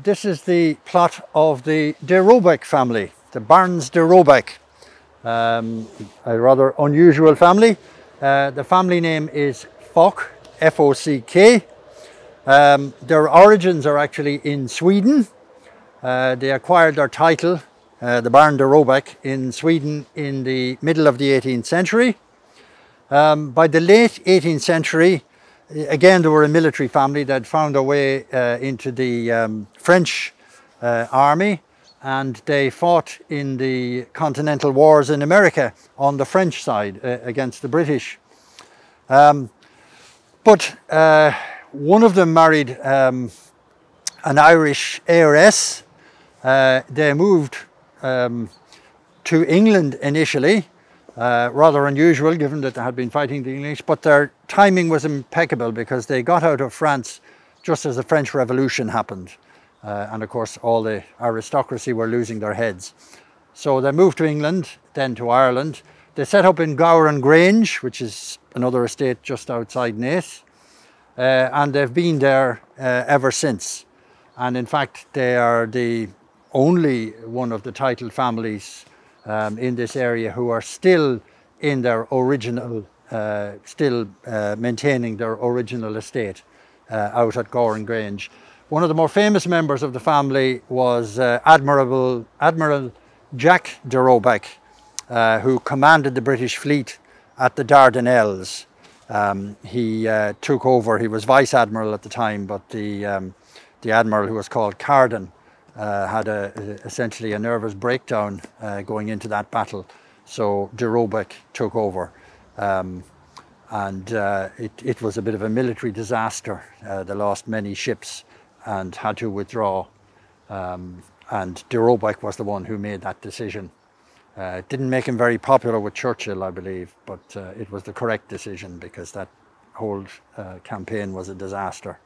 This is the plot of the deRobeck family, the Barnes deRobeck. A rather unusual family. The family name is Fock, F-O-C-K. Their origins are actually in Sweden. They acquired their title, the Barn deRobeck, in Sweden in the middle of the 18th century. By the late 18th century, again, they were a military family that found their way into the French army, and they fought in the continental wars in America on the French side against the British. But one of them married an Irish heiress. They moved to England initially. Rather unusual given that they had been fighting the English, but their timing was impeccable because they got out of France just as the French Revolution happened. And of course all the aristocracy were losing their heads. So they moved to England, then to Ireland. They set up in Gowran Grange, which is another estate just outside Naas. And they've been there ever since. And in fact they are the only one of the titled families in this area who are still in their original, maintaining their original estate out at Gowran Grange. One of the more famous members of the family was Admiral Jack deRobeck, who commanded the British fleet at the Dardanelles. He took over, he was Vice Admiral at the time, but the Admiral, who was called Carden, had essentially a nervous breakdown going into that battle, so deRobeck took over, and it was a bit of a military disaster. They lost many ships and had to withdraw, and deRobeck was the one who made that decision. It didn't make him very popular with Churchill, I believe, but it was the correct decision because that whole campaign was a disaster.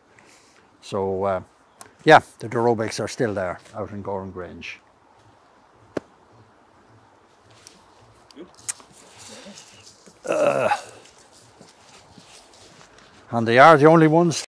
So yeah, the deRobecks are still there out in Gowran Grange. And they are the only ones